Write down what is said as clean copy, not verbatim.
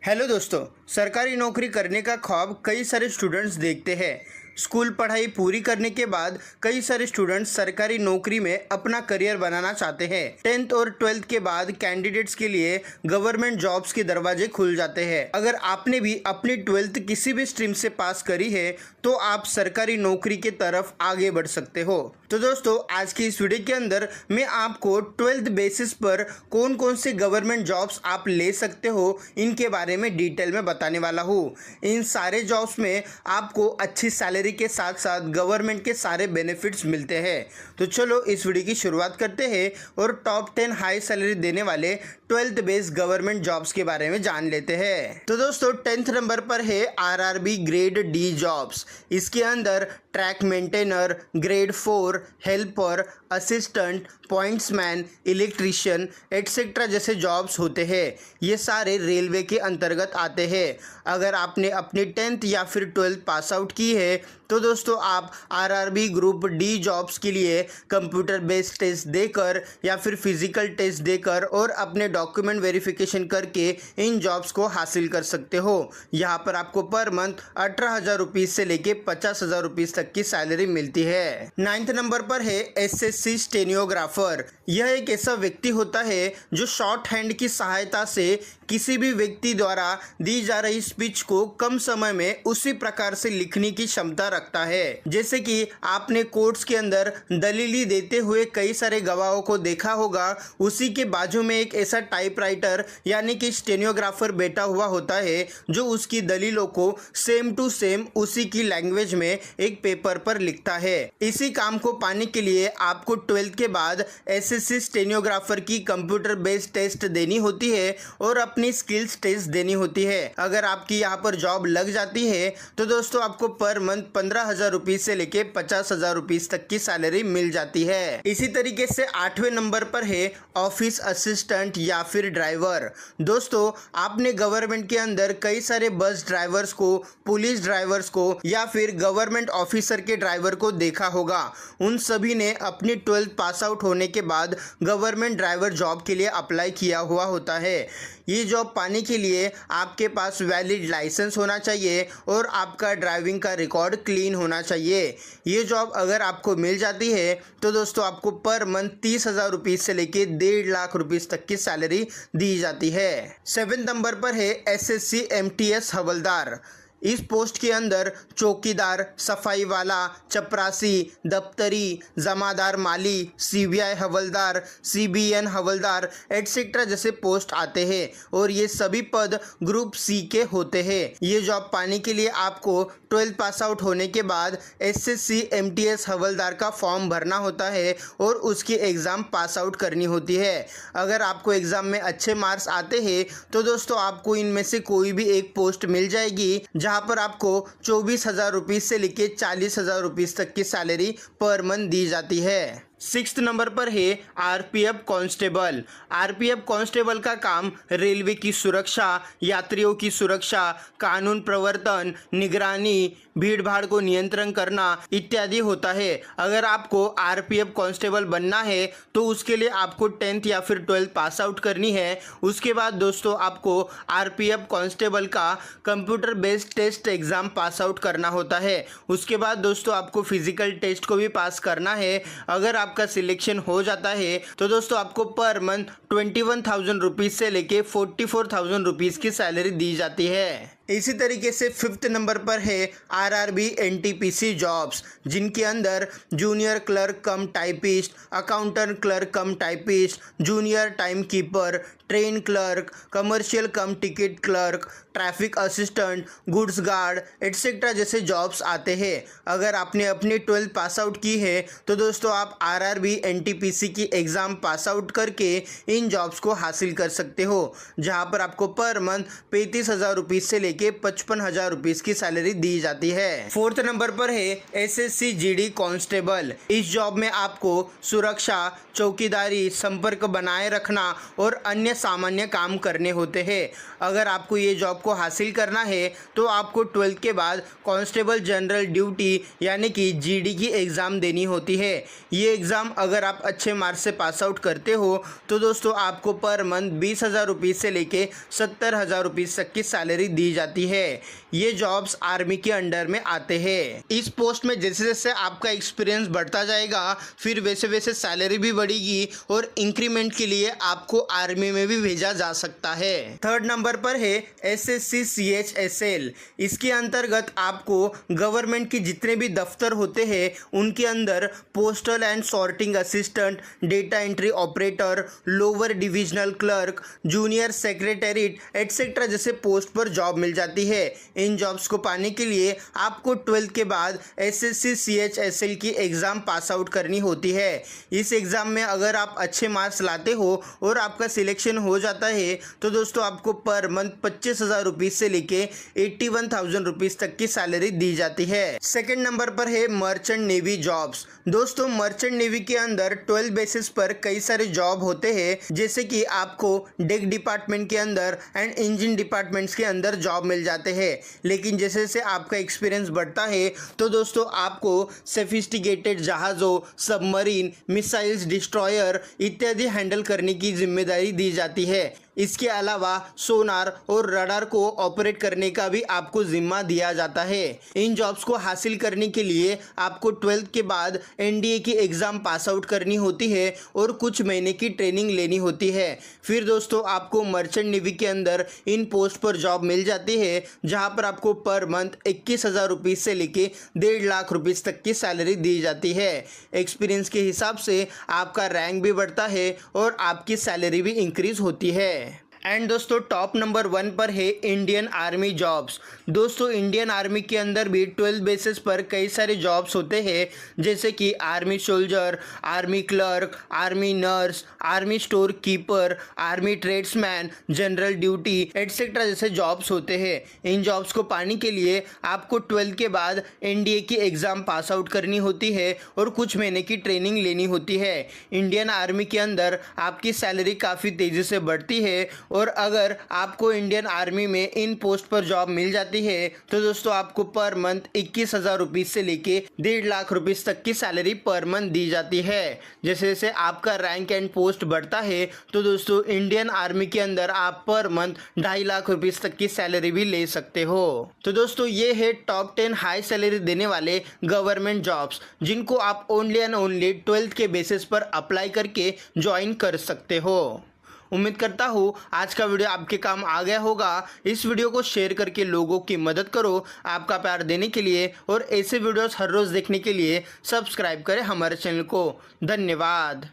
Hello दोस्तों, सरकारी नौकरी करने का ख्वाब कई सारे स्टूडेंट्स देखते हैं। स्कूल पढ़ाई पूरी करने के बाद कई सारे स्टूडेंट्स सरकारी नौकरी में अपना करियर बनाना चाहते हैं। 10th और 12th के बाद कैंडिडेट्स के लिए गवर्नमेंट जॉब्स के दरवाजे खुल जाते हैं। अगर आपने भी अपनी 12th किसी भी स्ट्रीम से पास करी है तो आप सरकारी नौकरी की तरफ आगे बढ़ सकते हो। तो दोस्तों, आज की इस वीडियो के अंदर मैं आपको 12th बेसिस पर कौन कौन से गवर्नमेंट जॉब्स आप ले सकते हो इनके बारे में डिटेल में बताने वाला हूँ। इन सारे जॉब्स में आपको अच्छी सैलरी के साथ साथ गवर्नमेंट के सारे बेनिफिट्स मिलते हैं। तो चलो इस वीडियो की शुरुआत करते हैं और टॉप 10 हाई सैलरी देने वाले 12th बेस्ड गवर्नमेंट जॉब्स के बारे में जान लेते हैं। तो दोस्तों, 10th नंबर पर है आरआरबी ग्रेड डी जॉब्स। इसके अंदर track maintainer, grade 4, helper, assistant, pointsman, electrician etcetera जैसे जॉब्स होते हैं। ये सारे रेलवे के अंतर्गत आते हैं। अगर आपने अपनी 10th या फिर 12th पास आउट की है तो दोस्तों आप आरआरबी ग्रुप डी जॉब्स के लिए कंप्यूटर बेस्ड टेस्ट देकर या फिर फिजिकल टेस्ट देकर और अपने डॉक्यूमेंट वेरिफिकेशन करके इन जॉब्स को हासिल कर सकते हो। यहाँ पर आपको पर मंथ 18,000 रुपीज़ से लेके 50,000 रुपीज़ तक की सैलरी मिलती है। 9th नंबर पर है एसएससी स्टेनियोग्राफर। यह एक ऐसा व्यक्ति होता है जो शॉर्ट हैंड की सहायता से किसी भी व्यक्ति द्वारा दी जा रही स्पीच को कम समय में उसी प्रकार से लिखने की क्षमता रखता है। जैसे कि आपने कोर्ट्स के अंदर दलीली देते हुए कई सारे गवाहों को देखा होगा, उसी के बाजू में एक ऐसा टाइपराइटर यानी कि स्टेनियोग्राफर बैठा हुआ होता है जो उसकी दलीलों को सेम टू सेम उसी की लैंग्वेज में एक पेपर पर लिखता है। इसी काम को पाने के लिए आपको 12th के बाद एसएससी स्टेनियोग्राफर की कंप्यूटर बेस्ड टेस्ट देनी होती है और अपनी स्किल्स टेस्ट देनी होती है। अगर आपकी यहाँ पर जॉब लग जाती है तो दोस्तों आपको पर मंथ 15,000 रुपीज से लेके 50,000 रुपीज तक की सैलरी मिल जाती है। इसी तरीके से 8वें नंबर पर है ऑफिस असिस्टेंट या फिर ड्राइवर। दोस्तों, आपने गवर्नमेंट के अंदर कई सारे बस ड्राइवर्स को, पुलिस ड्राइवर्स को या फिर गवर्नमेंट ऑफिसर के ड्राइवर को देखा होगा। उन सभी ने अपनी 12th पास आउट होने के बाद गवर्नमेंट ड्राइवर जॉब के लिए अप्लाई किया हुआ होता है। ये जॉब पाने के लिए आपके पास वैलिड लाइसेंस होना चाहिए और आपका ड्राइविंग का रिकॉर्ड क्लीन होना चाहिए। ये जॉब अगर आपको मिल जाती है तो दोस्तों आपको पर मंथ 30,000 रुपीज़ से लेके 1.5 लाख रुपीज़ तक की सैलरी दी जाती है। 7th नंबर पर है एसएससी एमटीएस हवलदार। इस पोस्ट के अंदर चौकीदार, सफाई वाला, चपरासी, दफ्तरी, जमादार माली, सीबीआई हवलदार, सीबीएन हवलदार एटसेट्रा जैसे पोस्ट आते हैं और ये सभी पद ग्रुप सी के होते हैं। ये जॉब पाने के लिए आपको 12th पास आउट होने के बाद एसएससी एमटीएस हवलदार का फॉर्म भरना होता है और उसकी एग्ज़ाम पास आउट करनी होती है। अगर आपको एग्ज़ाम में अच्छे मार्क्स आते हैं तो दोस्तों आपको इनमें से कोई भी एक पोस्ट मिल जाएगी जहाँ पर आपको 24,000 रुपीज़ से लेके 40,000 रुपीज़ तक की सैलरी पर मंथ दी जाती है। 6th नंबर पर है आरपीएफ कांस्टेबल। आरपीएफ कांस्टेबल का काम रेलवे की सुरक्षा, यात्रियों की सुरक्षा, कानून प्रवर्तन, निगरानी, भीड़ भाड़ को नियंत्रण करना इत्यादि होता है। अगर आपको आरपीएफ कांस्टेबल बनना है तो उसके लिए आपको 10th या फिर 12th पास आउट करनी है। उसके बाद दोस्तों आपको आरपीएफ कांस्टेबल का computer based test exam pass out करना होता है। उसके बाद दोस्तों आपको फिजिकल टेस्ट को भी पास करना है। अगर आपका सिलेक्शन हो जाता है तो दोस्तों आपको पर मंथ 21,000 रुपीज़ से लेके 44,000 रुपीज़ की सैलरी दी जाती है। इसी तरीके से 5th नंबर पर है आरआरबी एनटीपीसी जॉब्स, जिनके अंदर जूनियर क्लर्क कम टाइपिस्ट, अकाउंटेंट क्लर्क कम typist, junior time keeper, train clerk, commercial कम ticket clerk, traffic assistant, goods guard etcetera जैसे जॉब्स आते हैं। अगर आपने अपनी 12th पास आउट की है तो दोस्तों आप आरआरबी एनटीपीसी की एग्ज़ाम पास आउट करके इन जॉब्स को हासिल कर सकते हो, जहां पर आपको पर मंथ 35,000 रुपीज़ से लेके 55,000 रुपीज़ की सैलरी दी जाती है। 4th नंबर पर है एसएससी जीडी कांस्टेबल। इस जॉब में आपको सुरक्षा, चौकीदारी, संपर्क बनाए रखना और अन्य सामान्य काम करने होते हैं। अगर आपको ये जॉब को हासिल करना है तो आपको 12th के बाद कांस्टेबल जनरल ड्यूटी यानी कि जीडी की एग्ज़ाम देनी होती है। ये एग्ज़ाम अगर आप अच्छे मार्क्स से पास आउट करते हो तो दोस्तों आपको पर मंथ 20,000 रुपीज़ से लेके 70,000 रुपीज़ तक की सैलरी दी जाती है। ये जॉब्स आर्मी के अंडर में आते हैं। इस पोस्ट में जैसे जैसे आपका एक्सपीरियंस बढ़ता जाएगा फिर वैसे वैसे सैलरी भी बढ़ेगी और इंक्रीमेंट के लिए आपको आर्मी में भी भेजा जा सकता है। थर्ड नंबर पर है SSC CHSL। इसके अंतर्गत आपको गवर्नमेंट के जितने भी दफ्तर होते हैं उनके अंदर postal and sorting assistant, data entry operator, lower divisional clerk, junior secretariat etcetera जैसे पोस्ट पर जॉब मिल जाती है। इन जॉब्स को पाने के लिए आपको 12th के बाद SSC CHSL की एग्ज़ाम पास आउट करनी होती है। इस एग्ज़ाम में अगर आप अच्छे मार्क्स लाते हो और आपका सिलेक्शन हो जाता है तो दोस्तों आपको पर मंथ 25,000 रुपीज़ से लेके 81,000 रुपीज़ तक की सैलरी दी जाती है। सेकेंड नंबर पर है मर्चेंट नेवी जॉब्स। दोस्तों मर्चेंट नेवी के अंदर 12 बेसिस पर कई सारे जॉब होते हैं, जैसे कि आपको डेक डिपार्टमेंट के अंदर एंड इंजन डिपार्टमेंट्स के अंदर जॉब मिल जाते हैं। लेकिन जैसे जैसे आपका एक्सपीरियंस बढ़ता है तो दोस्तों आपको सोफिस्टिकेटेड जहाज़ों, सबमरीन, मिसाइल्स, डिस्ट्रॉयर इत्यादि हैंडल करने की जिम्मेदारी दी जाती है। इसके अलावा सोनार और रडार को ऑपरेट करने का भी आपको जिम्मा दिया जाता है। इन जॉब्स को हासिल करने के लिए आपको 12th के बाद NDA की एग्ज़ाम पास आउट करनी होती है और कुछ महीने की ट्रेनिंग लेनी होती है। फिर दोस्तों आपको मर्चेंट नेवी के अंदर इन पोस्ट पर जॉब मिल जाती है, जहां पर आपको पर मंथ 21,000 रुपीज़ से लेके 1.5 लाख रुपीज़ तक की सैलरी दी जाती है। एक्सपीरियंस के हिसाब से आपका रैंक भी बढ़ता है और आपकी सैलरी भी इंक्रीज होती है। एंड दोस्तों टॉप नंबर 1 पर है इंडियन आर्मी जॉब्स। दोस्तों इंडियन आर्मी के अंदर भी 12 बेसिस पर कई सारे जॉब्स होते हैं, जैसे कि army soldier, army clerk, army nurse, army store keeper, army tradesman, general duty etcetera जैसे जॉब्स होते हैं। इन जॉब्स को पाने के लिए आपको 12th के बाद NDA की एग्ज़ाम पास आउट करनी होती है और कुछ महीने की ट्रेनिंग लेनी होती है। इंडियन आर्मी के अंदर आपकी सैलरी काफ़ी तेज़ी से बढ़ती है और अगर आपको इंडियन आर्मी में इन पोस्ट पर जॉब मिल जाती है तो दोस्तों आपको पर मंथ 21,000 रुपीज़ से लेके 1.5 लाख रुपीज़ तक की सैलरी पर मंथ दी जाती है। जैसे जैसे आपका रैंक एंड पोस्ट बढ़ता है तो दोस्तों इंडियन आर्मी के अंदर आप पर मंथ 2.5 लाख रुपीज़ तक की सैलरी भी ले सकते हो। तो दोस्तों ये है टॉप 10 हाई सैलरी देने वाले गवर्नमेंट जॉब्स, जिनको आप ओनली एंड ओनली 12th के बेसिस पर अप्लाई करके ज्वाइन कर सकते हो। उम्मीद करता हूँ आज का वीडियो आपके काम आ गया होगा। इस वीडियो को शेयर करके लोगों की मदद करो। आपका प्यार देने के लिए और ऐसे वीडियोस हर रोज़ देखने के लिए सब्सक्राइब करें हमारे चैनल को। धन्यवाद।